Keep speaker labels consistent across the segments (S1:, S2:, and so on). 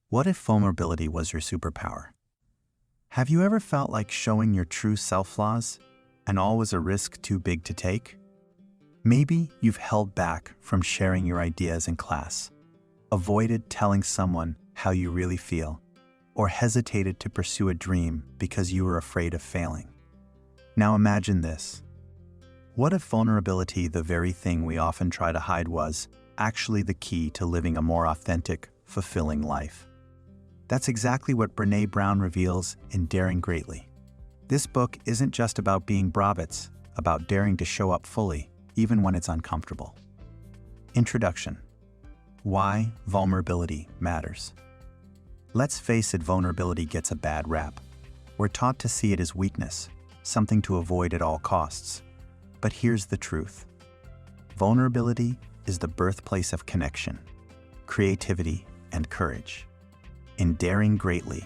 S1: What if vulnerability was your superpower? Have you ever felt like showing your true self flaws and all was a risk too big to take? Maybe you've held back from sharing your ideas in class, avoided telling someone how you really feel, or hesitated to pursue a dream because you were afraid of failing. Now imagine this. What if vulnerability, the very thing we often try to hide, was actually the key to living a more authentic, fulfilling life? That's exactly what Brené Brown reveals in Daring Greatly. This book isn't just about being brave, it's about daring to show up fully, even when it's uncomfortable. Introduction. Why vulnerability matters. Let's face it, vulnerability gets a bad rap. We're taught to see it as weakness, something to avoid at all costs. But here's the truth. Vulnerability is the birthplace of connection, creativity, and courage. In Daring Greatly,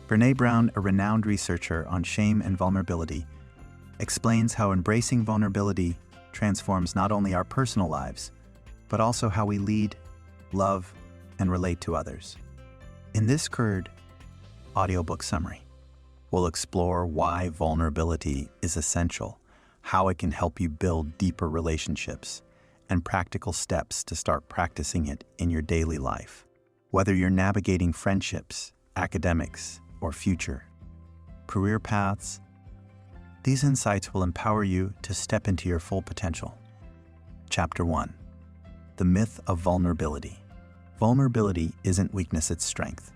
S1: Brené Brown, a renowned researcher on shame and vulnerability, explains how embracing vulnerability transforms not only our personal lives, but also how we lead, love, and relate to others. In this audiobook summary, we'll explore why vulnerability is essential, how it can help you build deeper relationships, and practical steps to start practicing it in your daily life. Whether you're navigating friendships, academics, or future career paths, these insights will empower you to step into your full potential. Chapter 1. The Myth of Vulnerability. Vulnerability isn't weakness, it's strength.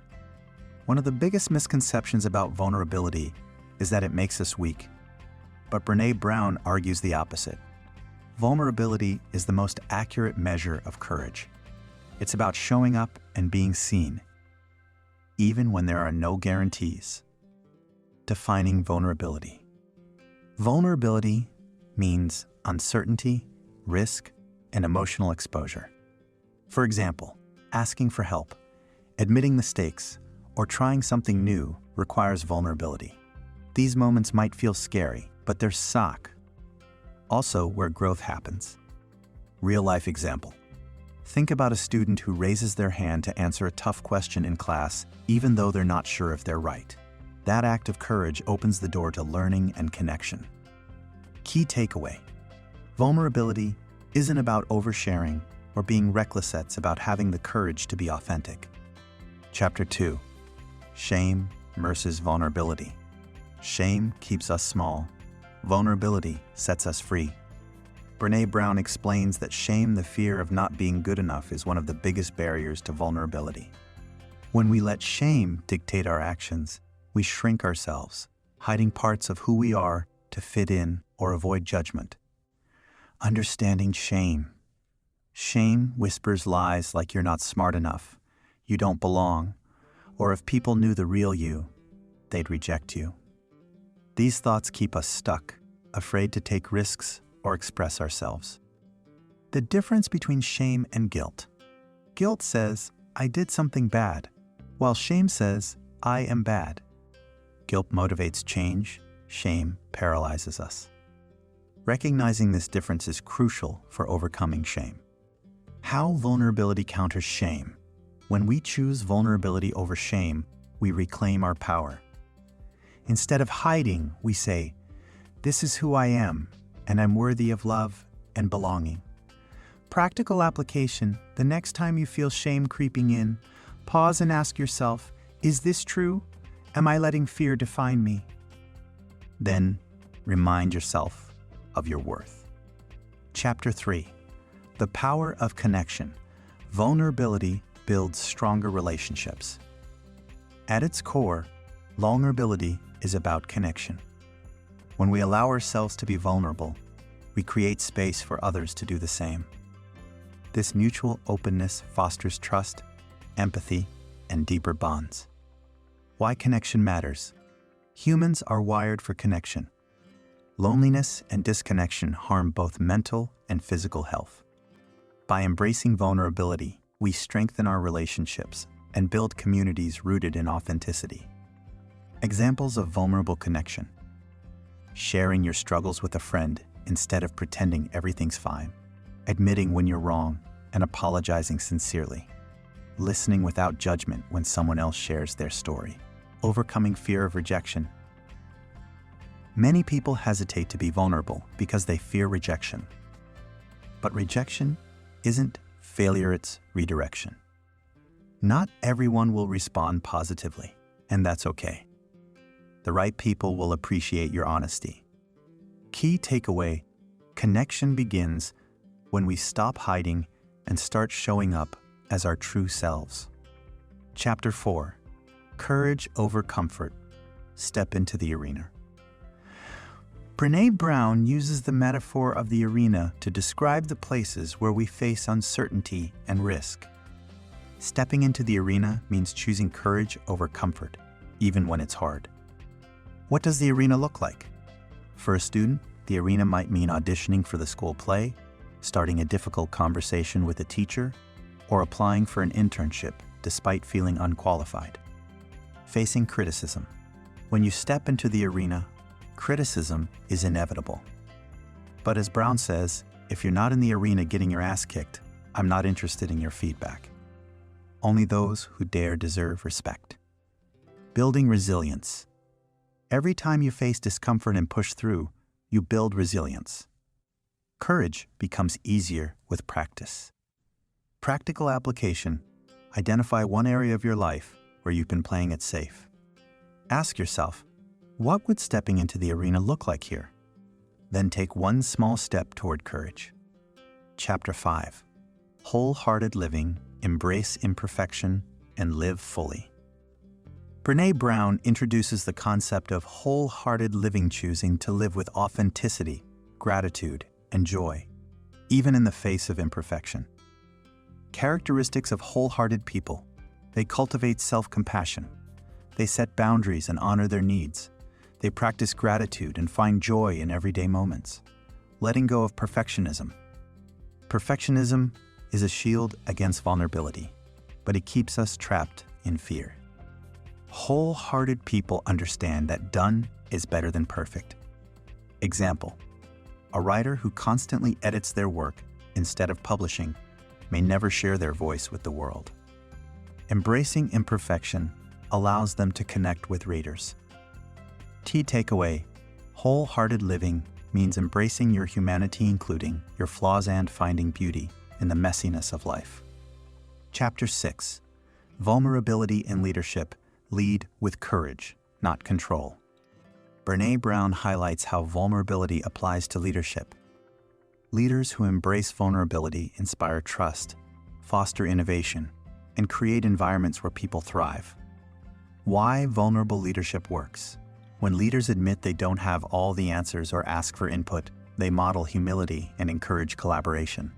S1: One of the biggest misconceptions about vulnerability is that it makes us weak. But Brené Brown argues the opposite. Vulnerability is the most accurate measure of courage. It's about showing up and being seen, even when there are no guarantees. Defining vulnerability. Vulnerability means uncertainty, risk, and emotional exposure. For example, asking for help, admitting mistakes, or trying something new requires vulnerability. These moments might feel scary, but they're also where growth happens. Real-life example. Think about a student who raises their hand to answer a tough question in class, even though they're not sure if they're right. That act of courage opens the door to learning and connection. Key takeaway. Vulnerability isn't about oversharing or being reckless, it's about having the courage to be authentic. Chapter 2. Shame versus vulnerability. Shame keeps us small. Vulnerability sets us free. Brené Brown explains that shame, the fear of not being good enough, is one of the biggest barriers to vulnerability. When we let shame dictate our actions, we shrink ourselves, hiding parts of who we are to fit in or avoid judgment. Understanding shame. Shame whispers lies like you're not smart enough, you don't belong, or if people knew the real you, they'd reject you. These thoughts keep us stuck, afraid to take risks or express ourselves. The difference between shame and guilt. Guilt says, I did something bad, while shame says, I am bad. Guilt motivates change, shame paralyzes us. Recognizing this difference is crucial for overcoming shame. How vulnerability counters shame. When we choose vulnerability over shame, we reclaim our power. Instead of hiding, we say, this is who I am, and I'm worthy of love and belonging. Practical application. The next time you feel shame creeping in, pause and ask yourself, is this true? Am I letting fear define me? Then, remind yourself of your worth. Chapter 3. The Power of Connection. Vulnerability builds stronger relationships. At its core, vulnerability is about connection. When we allow ourselves to be vulnerable, we create space for others to do the same. This mutual openness fosters trust, empathy, and deeper bonds. Why connection matters. Humans are wired for connection. Loneliness and disconnection harm both mental and physical health. By embracing vulnerability, we strengthen our relationships and build communities rooted in authenticity. Examples of vulnerable connection. Sharing your struggles with a friend instead of pretending everything's fine. Admitting when you're wrong and apologizing sincerely. listening without judgment when someone else shares their story. Overcoming fear of rejection. Many people hesitate to be vulnerable because they fear rejection. But rejection isn't failure, it's redirection. Not everyone will respond positively, and that's okay. The right people will appreciate your honesty. Key takeaway: connection begins when we stop hiding and start showing up as our true selves. Chapter 4. Courage over comfort. Step into the arena. Brené Brown uses the metaphor of the arena to describe the places where we face uncertainty and risk. Stepping into the arena means choosing courage over comfort, even when it's hard. What does the arena look like? For a student, the arena might mean auditioning for the school play, starting a difficult conversation with a teacher, or applying for an internship despite feeling unqualified. Facing criticism. When you step into the arena, criticism is inevitable. But as Brown says, if you're not in the arena getting your ass kicked, I'm not interested in your feedback. Only those who dare deserve respect. Building resilience. Every time you face discomfort and push through, you build resilience. Courage becomes easier with practice. Practical application. Identify one area of your life where you've been playing it safe. Ask yourself, what would stepping into the arena look like here? Then take one small step toward courage. Chapter 5. Wholehearted living, embrace imperfection, and live fully. Brené Brown introduces the concept of wholehearted living, choosing to live with authenticity, gratitude, and joy, even in the face of imperfection. Characteristics of wholehearted people. They cultivate self-compassion. They set boundaries and honor their needs. They practice gratitude and find joy in everyday moments. Letting go of perfectionism. Perfectionism is a shield against vulnerability, but it keeps us trapped in fear. Wholehearted people understand that done is better than perfect. Example: a writer who constantly edits their work instead of publishing may never share their voice with the world. Embracing imperfection allows them to connect with readers. Key takeaway: wholehearted living means embracing your humanity, including your flaws, and finding beauty in the messiness of life. Chapter 6. Vulnerability in leadership. Lead with courage, not control. Brené Brown highlights how vulnerability applies to leadership. Leaders who embrace vulnerability inspire trust, foster innovation, and create environments where people thrive. Why vulnerable leadership works. When leaders admit they don't have all the answers or ask for input, they model humility and encourage collaboration.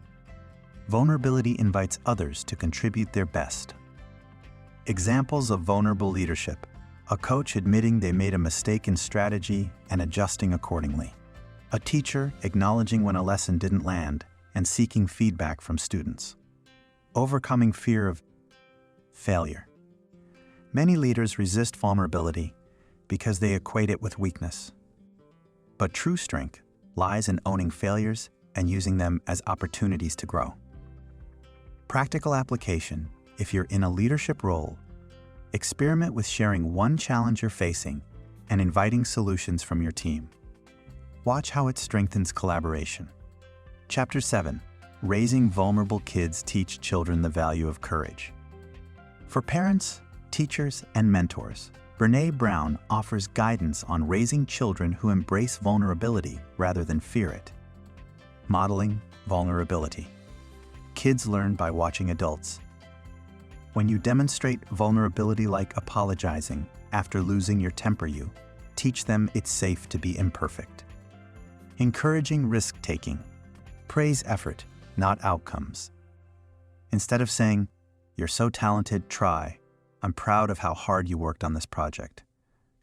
S1: Vulnerability invites others to contribute their best. Examples of vulnerable leadership: a coach admitting they made a mistake in strategy and adjusting accordingly. A teacher acknowledging when a lesson didn't land and seeking feedback from students. Overcoming fear of failure. Many leaders resist vulnerability because they equate it with weakness. But true strength lies in owning failures and using them as opportunities to grow. Practical application: if you're in a leadership role, experiment with sharing one challenge you're facing and inviting solutions from your team. Watch how it strengthens collaboration. Chapter 7. Raising vulnerable kids. Teach children the value of courage. For parents, teachers, and mentors, Brené Brown offers guidance on raising children who embrace vulnerability rather than fear it. Modeling vulnerability. Kids learn by watching adults. When you demonstrate vulnerability, like apologizing after losing your temper, you teach them it's safe to be imperfect. Encouraging risk-taking. Praise effort, not outcomes. Instead of saying, "You're so talented, try," "I'm proud of how hard you worked on this project."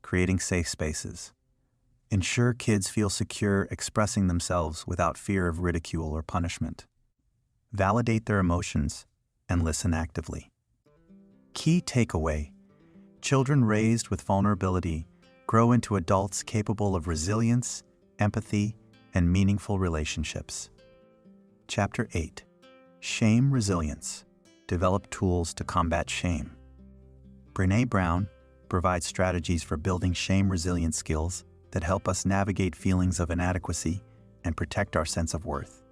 S1: Creating safe spaces. Ensure kids feel secure expressing themselves without fear of ridicule or punishment. Validate their emotions and listen actively. Key takeaway: children raised with vulnerability grow into adults capable of resilience, empathy, and meaningful relationships. Chapter 8. Shame resilience. develop tools to combat shame. Brené Brown provides strategies for building shame-resilient skills that help us navigate feelings of inadequacy and protect our sense of worth.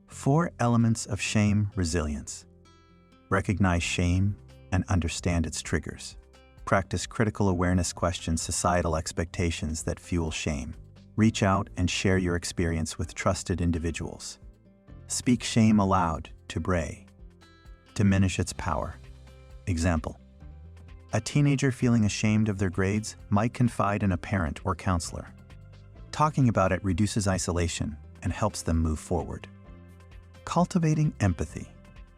S1: 4 elements of shame resilience. Recognize shame and understand its triggers. Practice critical awareness, question societal expectations that fuel shame. Reach out and share your experience with trusted individuals. Speak shame aloud to Brené. Diminish its power. Example: a teenager feeling ashamed of their grades might confide in a parent or counselor. Talking about it reduces isolation and helps them move forward. Cultivating empathy.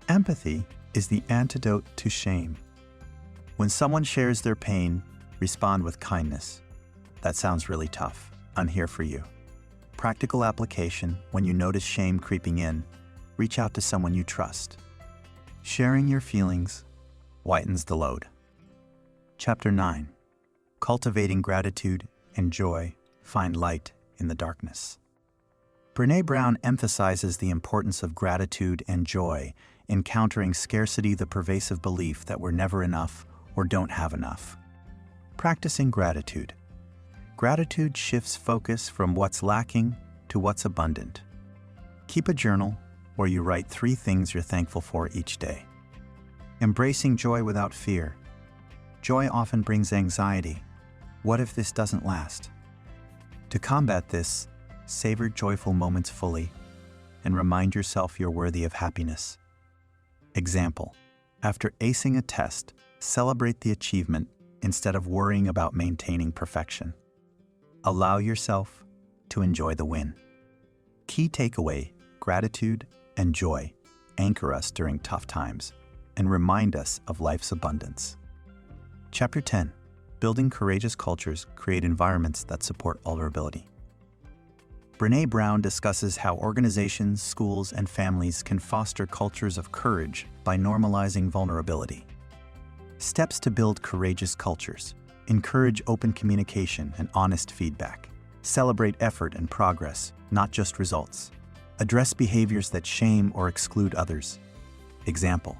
S1: Empathy is the antidote to shame. When someone shares their pain, respond with kindness. That sounds really tough. I'm here for you. Practical application: when you notice shame creeping in, reach out to someone you trust. Sharing your feelings lightens the load. Chapter 9. Cultivating gratitude and joy. Find light in the darkness. Brené Brown emphasizes the importance of gratitude and joy in countering scarcity, the pervasive belief that we're never enough or don't have enough. Practicing gratitude. Gratitude shifts focus from what's lacking to what's abundant. Keep a journal where you write 3 things you're thankful for each day. Embracing joy without fear. Joy often brings anxiety. What if this doesn't last? To combat this, savor joyful moments fully and remind yourself you're worthy of happiness. Example: after acing a test, celebrate the achievement instead of worrying about maintaining perfection. Allow yourself to enjoy the win. Key takeaway: gratitude and joy anchor us during tough times and remind us of life's abundance. Chapter 10. Building courageous cultures create environments that support vulnerability. Brené Brown discusses how organizations, schools, and families can foster cultures of courage by normalizing vulnerability. Steps to build courageous cultures: encourage open communication and honest feedback. Celebrate effort and progress, not just results. Address behaviors that shame or exclude others. Example: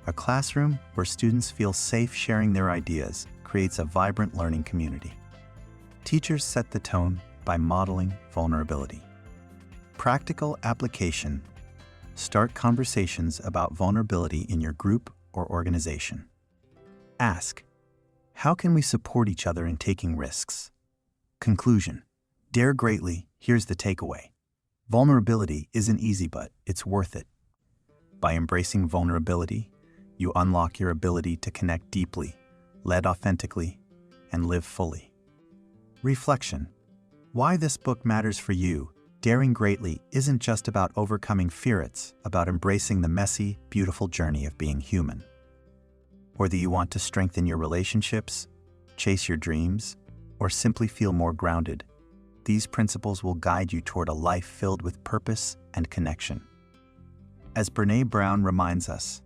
S1: a classroom where students feel safe sharing their ideas creates a vibrant learning community. Teachers set the tone by modeling vulnerability. Practical application: start conversations about vulnerability in your group or organization. Ask, how can we support each other in taking risks? Conclusion: dare greatly. Here's the takeaway: vulnerability isn't easy, but it's worth it. By embracing vulnerability, you unlock your ability to connect deeply, lead authentically, and live fully. Reflection: why this book matters for you. Daring greatly isn't just about overcoming fear, it's about embracing the messy, beautiful journey of being human. Whether you want to strengthen your relationships, chase your dreams, or simply feel more grounded, these principles will guide you toward a life filled with purpose and connection. As Brené Brown reminds us,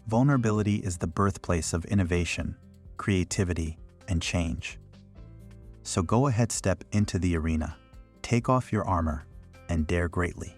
S1: vulnerability is the birthplace of innovation, creativity, and change. So go ahead, step into the arena, take off your armor, and dare greatly.